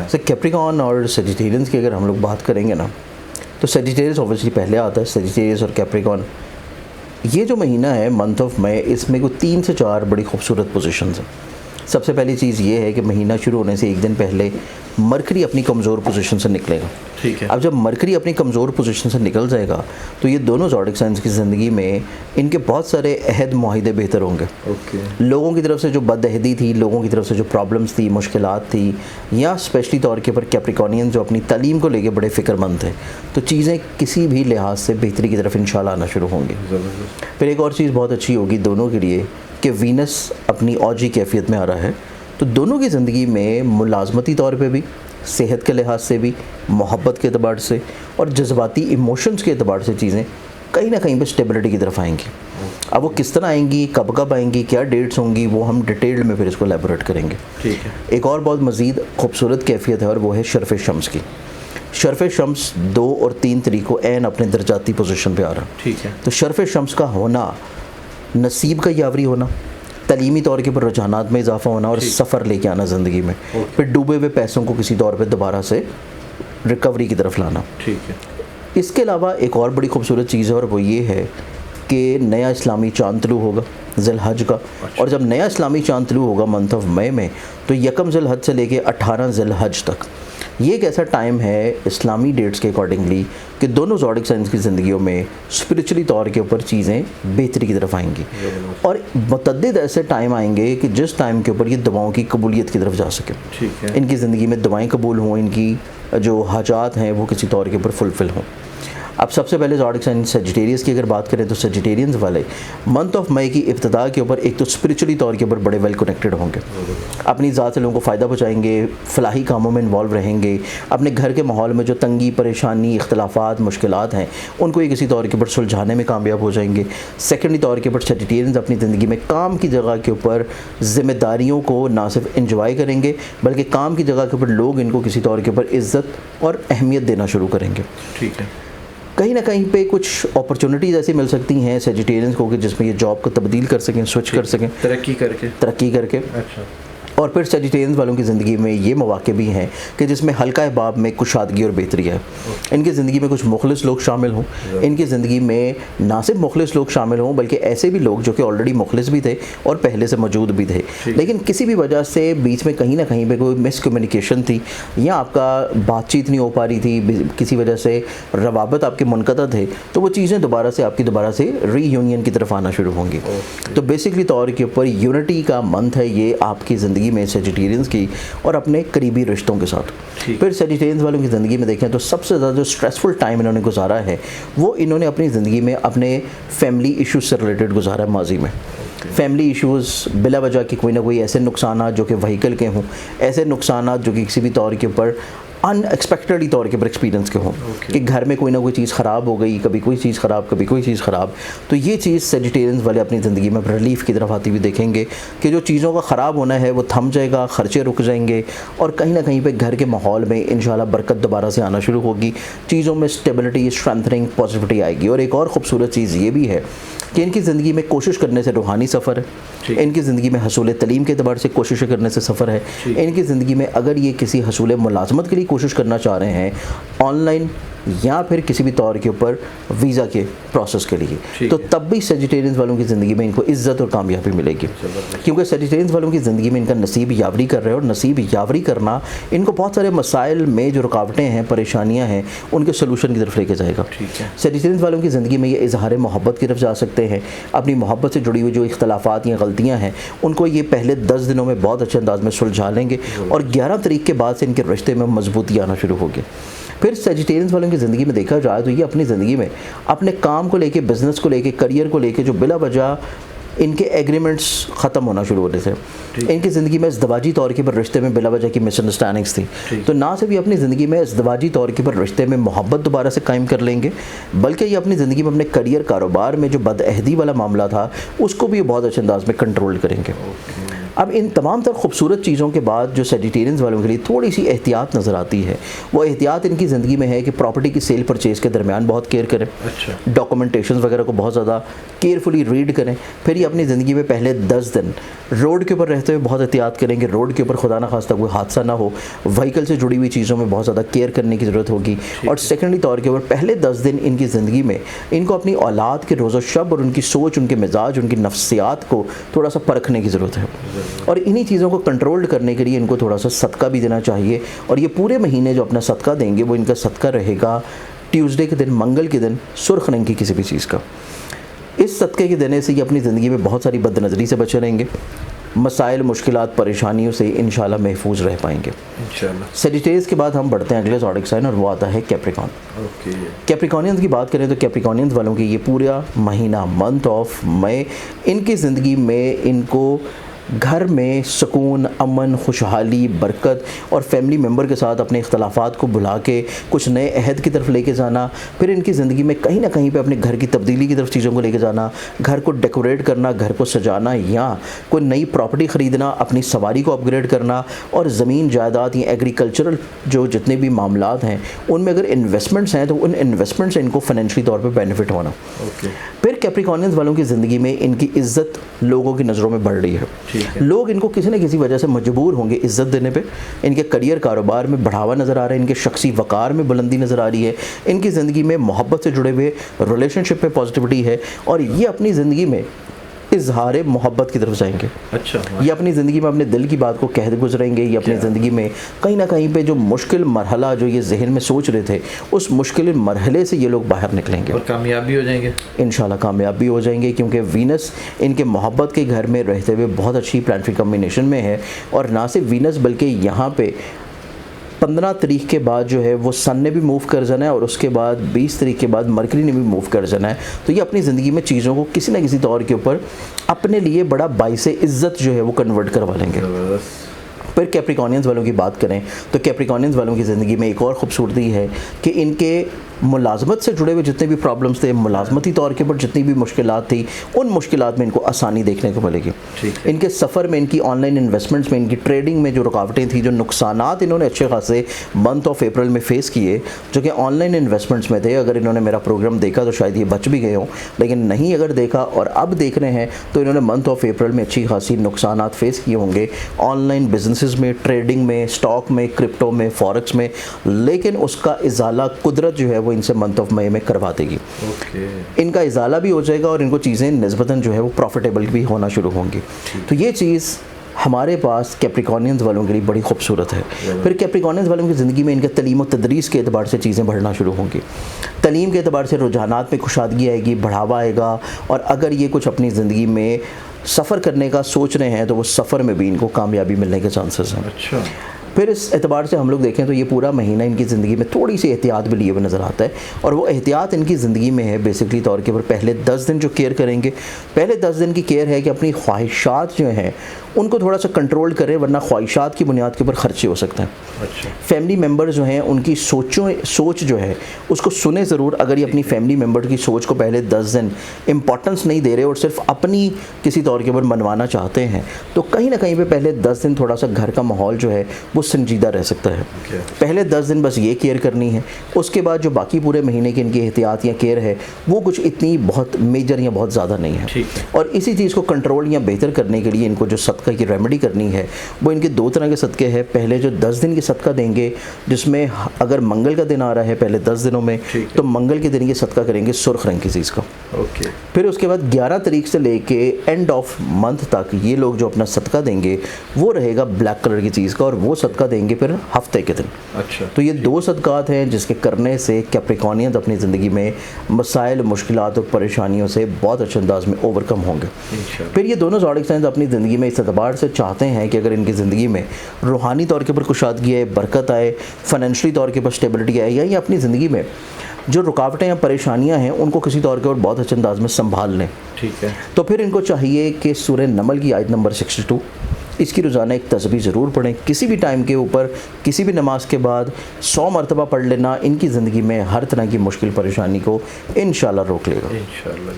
है। Sir Capricorn और Sagittarians की अगर हम लोग बात करेंगे ना, तो सेजिटेरियस ऑब्वियसली पहले आता है। सेजिटेरियस और कैप्रिकॉर्न, ये जो महीना है मंथ ऑफ मई, इसमें कोई 3 से 4 बड़ी खूबसूरत पोजीशंस हैं। सबसे पहली चीज़ ये है कि महीना शुरू होने से एक दिन पहले मरकरी अपनी कमज़ोर पोजीशन से निकलेगा। ठीक है। अब जब मरकरी अपनी कमज़ोर पोजीशन से निकल जाएगा तो ये दोनों ज़ोडिक साइंस की ज़िंदगी में इनके बहुत सारे अहद मुआहदे बेहतर होंगे। ओके। लोगों की तरफ से जो बदअहदी थी, लोगों की तरफ से जो प्रॉब्लम्स थी, मुश्किलात थी, या स्पेशली तौर के ऊपर कैप्रिकॉर्नियन जो अपनी तालीम को लेके बड़े फ़िक्रमंद थे, तो चीज़ें किसी भी लिहाज से बेहतरी की तरफ इंशाल्लाह आना शुरू होंगी। फिर एक और चीज़ बहुत अच्छी होगी दोनों के लिए कि वीनस अपनी औजी कैफियत में आ रहा है, तो दोनों की ज़िंदगी में मुलाजमती तौर पे भी, सेहत के लिहाज से भी, मोहब्बत के अतबार से और जज्बाती इमोशंस के अतबार से चीज़ें कहीं ना कहीं पे स्टेबिलिटी की तरफ आएंगी। अब वो किस तरह आएंगी, कब कब आएंगी, क्या डेट्स होंगी, वो हम डिटेल्ड में फिर इसको एलैबोरेट करेंगे। ठीक है। एक और बहुत मज़ीद खूबसूरत कैफियत है और वो है शर्फ़ शम्स की। शर्फ़ शम्स 2 और 3 तारीख को ऐन अपने दर्जाती पोजीशन पे आ रहा। ठीक है। तो शर्फ़ शम्स का होना, नसीब का यावरी होना, तलीमी तौर के ऊपर रुझानात में इजाफा होना और सफ़र लेके आना ज़िंदगी में, फिर डूबे हुए पैसों को किसी तौर पे दोबारा से रिकवरी की तरफ लाना। ठीक है। इसके अलावा एक और बड़ी खूबसूरत चीज़ है और वो ये है कि नया इस्लामी चांद तलू होगा ज़िलहज का। और जब नया इस्लामी चांद तलू होगा मंथ ऑफ मई में, तो 1 ज़िलहज से लेके 18 ज़िलहज तक ये एक ऐसा टाइम है इस्लामी डेट्स के अकॉर्डिंगली कि दोनों ज़ोडिक साइंस की ज़िंदगियों में स्पिरिचुअली तौर के ऊपर चीज़ें बेहतरी की तरफ आएंगी और मुतअद्दिद ऐसे टाइम आएंगे कि जिस टाइम के ऊपर ये दवाओं की कबूलियत की तरफ जा सके। ठीक है। इनकी ज़िंदगी में दवाएं कबूल हों, इनकी जो हाजात हैं वो किसी तौर के ऊपर फुलफ़िल हों। अब सबसे पहले ज़ोडिक साइन सेजिटेरियस की अगर बात करें तो सेजिटेरियंस वाले मंथ ऑफ मई की इब्तिदा के ऊपर एक तो स्पिरिचुअली तौर के ऊपर बड़े वेल कनेक्टेड होंगे, अपनी ज़ात से लोगों को फ़ायदा पहुँचाएंगे, फलाही कामों में इन्वॉल्व रहेंगे, अपने घर के माहौल में जो तंगी, परेशानी, इख्तलाफात, मुश्किलात हैं उनको ये किसी तौर के ऊपर सुलझाने में कामयाब हो जाएंगे। सेकेंडली तौर के ऊपर सेजिटेरियंस अपनी ज़िंदगी में काम की जगह के ऊपर ज़िम्मेदारियों को ना सिर्फ इंजॉय करेंगे बल्कि काम की जगह के ऊपर लोग इनको किसी तौर के ऊपर इज़्ज़त और अहमियत देना शुरू करेंगे। ठीक है। कहीं ना कहीं पे कुछ अपॉर्चुनिटीज़ ऐसी मिल सकती हैं सेजिटेरियंस को कि जिसमें ये जॉब को तब्दील कर सकें, स्विच कर सकें तरक्की करके। अच्छा। और फिर सेजिटेरियंस वालों की ज़िंदगी में ये मौके भी हैं कि जिसमें हल्का बाब में कुशादगी और बेहतरी है। इनकी ज़िंदगी में कुछ मुखलिस लोग शामिल हों, इनकी ज़िंदगी में ना सिर्फ मुखलिस लोग शामिल हों बल्कि ऐसे भी लोग जो कि ऑलरेडी मुखलिस भी थे और पहले से मौजूद भी थे, लेकिन किसी भी वजह से बीच में कहीं ना कहीं पे कोई मिसकम्युनिकेशन थी या आपका बातचीत नहीं हो पा रही थी, किसी वजह से रवाबत आपके मुनक़ता थे, तो वो चीज़ें दोबारा से रीयूनियन की तरफ आना शुरू होंगी। तो बेसिकली तौर के ऊपर यूनिटी का मंथ है ये आपकी ज़िंदगी में सेजिटेरियंस की और अपने करीबी रिश्तों के साथ। फिर सेजिटेरियंस वालों की ज़िंदगी में देखें तो सबसे ज़्यादा जो स्ट्रेसफुल टाइम इन्होंने गुजारा है वो इन्होंने अपनी ज़िंदगी में अपने फैमिली इश्यूज़ से रिलेटेड गुजारा है। माजी में फैमिली इश्यूज़ बिला वजह के कोई ना कोई ऐसे नुकसान जो कि व्हीकल के हों, ऐसे नुकसान जो कि किसी भी तौर के ऊपर अनएक्सपेक्टेडली तौर के ऊपर एक्सपीरियंस के हों कि घर में कोई ना कोई चीज़ ख़राब हो गई, कभी कोई चीज़ ख़राब, कभी कोई चीज़ ख़राब। तो ये चीज़ सेजिटेरियंस वाले अपनी ज़िंदगी में रिलीफ की तरफ आती हुई देखेंगे कि जो चीज़ों का ख़राब होना है वो थम जाएगा, ख़र्चे रुक जाएंगे और कहीं ना कहीं पे घर के माहौल में इंशाल्लाह बरकत दोबारा से आना शुरू होगी, चीज़ों में स्टेबिलिटी, स्ट्रेंथनिंग, पॉजिटिविटी आएगी। और एक और ख़ूबसूरत चीज़ ये भी है कि इनकी ज़िंदगी में कोशिश करने से रूहानी सफ़र है, इनकी ज़िंदगी में हसूल तलीम के अतबार से कोशिश करने से सफ़र है, इनकी ज़िंदगी में अगर ये किसी हसूल मुलाजमत के लिए कोशिश करना चाह रहे हैं ऑनलाइन या फिर किसी भी तौर के ऊपर वीज़ा के प्रोसेस के लिए, तो तब भी सेजिटेरियंस वालों की ज़िंदगी में इनको इज़्ज़त और कामयाबी मिलेगी, क्योंकि सेजिटेरियंस वालों की ज़िंदगी में इनका नसीब यावरी कर रहे हैं और नसीब यावरी करना इनको बहुत सारे मसाइल में जो रुकावटें हैं, परेशानियां हैं, उनके सोल्यूशन की तरफ लेके जाएगा। सेजिटेरियंस वालों की ज़िंदगी में ये इजहार मोहब्बत की तरफ जा सकते हैं, अपनी मोहब्बत से जुड़ी हुई जो इख्तलाफात या गलतियाँ हैं उनको ये पहले 10 दिनों में बहुत अच्छे अंदाज में सुलझा लेंगे और 11 तारीख के बाद से इनके रिश्ते में मजबूती आना शुरू होगी। फिर सेजिटेरियंस वालों की ज़िंदगी में देखा जाए तो ये अपनी ज़िंदगी में अपने काम को लेके, बिज़नेस को लेके, करियर को लेके जो बिला वजह इनके एग्रीमेंट्स ख़त्म होना शुरू होने से, इनकी ज़िंदगी में इज़्दवाजी तौर के पर रिश्ते में बिला वजह की मिसअंडरस्टैंडिंग्स थी, तो ना सिर्फ ये अपनी ज़िंदगी में इज़्दवाजी तौर के पर रिश्ते में मोहब्बत दोबारा से कायम कर लेंगे बल्कि ये अपनी ज़िंदगी में अपने करियर, कारोबार में जो बदअहदी वाला मामला था उसको भी बहुत अच्छे अंदाज में कंट्रोल करेंगे। अब इन तमाम तर खूबसूरत चीज़ों के बाद जो सेजिटेरियंस वालों के लिए थोड़ी सी एहतियात नज़र आती है, वो एहतियात इनकी ज़िंदगी में है कि प्रॉपर्टी की सेल परचेज़ के दरमियान बहुत केयर करें, अच्छा। डॉक्यूमेंटेशन वगैरह को बहुत ज़्यादा केयरफुली रीड करें। फिर ये अपनी ज़िंदगी में पहले 10 दिन रोड के ऊपर रहते हुए बहुत एहतियात करेंगे, रोड के ऊपर खुदा न खास्ता कोई हादसा ना हो, व्हीकल से जुड़ी हुई चीज़ों में बहुत ज़्यादा केयर करने की ज़रूरत होगी। और सेकेंडली तौर के ऊपर पहले 10 दिन इनकी ज़िंदगी में इनको अपनी औलाद के रोज़ो शब और उनकी सोच, उनके मिजाज, उनकी नफ्सियात को थोड़ा सा परखने की ज़रूरत है। और इन्हीं चीज़ों को कंट्रोल करने के लिए इनको थोड़ा सा सदका भी देना चाहिए। और ये पूरे महीने जो अपना सदका देंगे वो इनका सदका रहेगा ट्यूसडे के दिन, मंगल के दिन, सुर्ख रंग की किसी भी चीज़ का। इस सदक़े के देने से ये अपनी ज़िंदगी में बहुत सारी बदनज़री से बचे रहेंगे, मसाइल, मुश्किलात, परेशानियों से इंशाल्लाह महफूज रह पाएंगे इंशाल्लाह। सेजिटेरियस के बाद हम बढ़ते हैं अगले ज़ोडिक साइन और वो आता है कैप्रिकॉर्न। ओके। कैप्रिकॉर्नियंस की बात करें तो कैप्रिकॉर्नियंस वालों की ये पूरा महीना, मंथ ऑफ मई, इनकी ज़िंदगी में इनको घर में सुकून, अमन, खुशहाली, बरकत और फैमिली मेम्बर के साथ अपने इख्तलाफात को भुला के कुछ नए अहद की तरफ लेके जाना, फिर इनकी ज़िंदगी में कहीं ना कहीं पे अपने घर की तब्दीली की तरफ चीज़ों को लेके जाना, घर को डेकोरेट करना, घर को सजाना या कोई नई प्रॉपर्टी ख़रीदना, अपनी सवारी को अपग्रेड करना और ज़मीन जायदाद या एग्रीकल्चरल जो जितने भी मामलात हैं उनमें अगर इन्वेस्टमेंट्स हैं तो उन इन्वेस्टमेंट से इनको फाइनेंशियली तौर पर बेनिफिट होना। फिर कैप्रिकॉर्नियंस वालों की ज़िंदगी में इनकी इज़्ज़त लोगों की नज़रों में बढ़ रही है। लोग इनको किसी न किसी वजह से मजबूर होंगे इज़्ज़त देने पे। इनके करियर, कारोबार में बढ़ावा नज़र आ रहा है, इनके शख्सी वक़ार में बुलंदी नज़र आ रही है, इनकी ज़िंदगी में मोहब्बत से जुड़े हुए रिलेशनशिप में पॉजिटिविटी है और ये अपनी ज़िंदगी में इजहार मोहब्बत की तरफ जाएंगे। अच्छा। ये अपनी ज़िंदगी में अपने दिल की बात को कह गुजरेंगे। ये अपनी ज़िंदगी में कहीं ना कहीं पे जो मुश्किल मरहला जो ये जहन में सोच रहे थे, उस मुश्किल मरहले से ये लोग बाहर निकलेंगे और कामयाब भी हो जाएंगे इंशाल्लाह। कामयाब भी हो जाएंगे क्योंकि वीनस इनके मोहब्बत के घर में रहते हुए बहुत अच्छी प्लानिटरी कॉम्बिनेशन में है। और ना सिर्फ वीनस बल्कि यहाँ पे 15 तारीख के बाद जो है वो सन ने भी मूव कर जाना है और उसके बाद 20 तारीख के बाद मरकरी ने भी मूव कर जाना है। तो ये अपनी ज़िंदगी में चीज़ों को किसी न किसी तौर के ऊपर अपने लिए बड़ा बाइसे इज़्ज़त जो है वो कन्वर्ट करवा लेंगे। फिर कैप्रिकॉर्नियंस वालों की बात करें तो कैप्रिकॉर्नियंस वालों की ज़िंदगी में एक और ख़ूबसूरती है कि इनके मुलाजमत से जुड़े हुए जितने भी प्रॉब्लम्स थे, मुलाजमती तौर के ऊपर जितनी भी मुश्किलात थी, उन मुश्किलात में इनको आसानी देखने को मिलेगी। इनके सफ़र में, इनकी ऑनलाइन इन्वेस्टमेंट्स में, इनकी ट्रेडिंग में जो रुकावटें थी, जो नुकसानात इन्होंने अच्छे खासे मंथ ऑफ अप्रैल में फ़ेस किए, जो कि ऑनलाइन इन्वेस्टमेंट्स में थे। अगर इन्होंने मेरा प्रोग्राम देखा तो शायद ये बच भी गए हों, लेकिन नहीं अगर देखा और अब देख रहे हैं तो इन्होंने मंथ ऑफ अप्रैल में अच्छी खासी नुकसानात फ़ेस किए होंगे ऑनलाइन बिजनेसेस में, ट्रेडिंग में, स्टॉक में, क्रिप्टो में, फॉरेक्स में, लेकिन उसका इजाला कुदरत जो है वो इनसे मंथ ऑफ मई में करवा देगी। इनका इजाला भी हो जाएगा और इनको चीज़ें निस्बतन जो है वो प्रॉफिटेबल भी होना शुरू होंगी। तो ये चीज़ हमारे पास कैप्रिकॉर्नियंस वालों के लिए बड़ी खूबसूरत है। फिर कैप्रिकॉर्नियंस वालों की ज़िंदगी में इनके तलीम व तदरीस के अतबार से चीज़ें बढ़ना शुरू होंगी। तलीम के अतबार से रुझानात में खुशादगी आएगी, बढ़ावा आएगा। और अगर ये कुछ अपनी ज़िंदगी में सफ़र करने का सोच रहे हैं तो वो सफ़र में भी इनको कामयाबी मिलने के चांसेस हैं। अच्छा। फिर इस एतबार से हम लोग देखें तो ये पूरा महीना इनकी ज़िंदगी में थोड़ी सी एहतियात भी लिए हुए नज़र आता है। और वो एहतियात इनकी ज़िंदगी में है बेसिकली तौर के ऊपर पहले 10 दिन जो केयर करेंगे, पहले 10 दिन की केयर है कि अपनी ख्वाहिशात जो हैं उनको थोड़ा सा कंट्रोल करें, वरना ख्वाहिशात की बुनियाद के ऊपर ख़र्चे हो सकते हैं। अच्छा। फैमिली मेम्बर जो हैं उनकी सोच जो है उसको सुने ज़रूर। अगर ये अपनी फैमिली मेम्बर की सोच को पहले 10 दिन इम्पोर्टेंस नहीं दे रहे और सिर्फ अपनी किसी तौर के ऊपर मनवाना चाहते हैं तो कहीं ना कहीं पे पहले 10 दिन थोड़ा सा घर का माहौल जो है वो संजीदा रह सकता है। पहले 10 दिन बस ये केयर करनी है। उसके बाद जो बाकी पूरे महीने की इनकी एहतियात या केयर है वो कुछ इतनी बहुत मेजर या बहुत ज़्यादा नहीं है। और इसी चीज़ को कंट्रोल या बेहतर करने के लिए इनको जो सदका की रेमेडी करनी है वो इनके 2 तरह के सदक़े हैं। पहले जो 10 दिन की सदका देंगे, जिसमें अगर मंगल का दिन आ रहा है पहले 10 दिनों में तो मंगल के दिन ये सदका करेंगे सुर्ख रंग की चीज़ का। फिर उसके बाद 11 तारीख से लेके एंड ऑफ मंथ तक ये लोग जो अपना सदका देंगे वो रहेगा ब्लैक कलर की चीज़ का और वो सदका देंगे फिर हफ्ते के दिन। अच्छा। तो ये 2 सदकात हैं जिसके करने से कैप्रिकॉर्नियंस अपनी ज़िंदगी में मसाइल, मुश्किलात और परेशानियों से बहुत अच्छे अंदाज में ओवरकम होंगे। फिर ये दोनों ज़ोडिक साइंस अपनी ज़िंदगी में इस एतबार से चाहते हैं कि अगर इनकी ज़िंदगी में रूहानी तौर के ऊपर कुशादगी आए, बरकत आए, फाइनेंशियली तौर के ऊपर स्टेबिलिटी आए, या ये अपनी ज़िंदगी में जो रुकावटें या परेशानियां हैं उनको किसी तौर के और बहुत अच्छे अंदाज में संभाल लें, ठीक है, तो फिर इनको चाहिए कि सूरह नमल की आयत नंबर 62 इसकी रोज़ाना एक तस्बीह ज़रूर पढ़ें। किसी भी टाइम के ऊपर किसी भी नमाज के बाद 100 मरतबा पढ़ लेना इनकी ज़िंदगी में हर तरह की मुश्किल परेशानी को इंशाल्लाह रोक लेगा। इंशाल्लाह।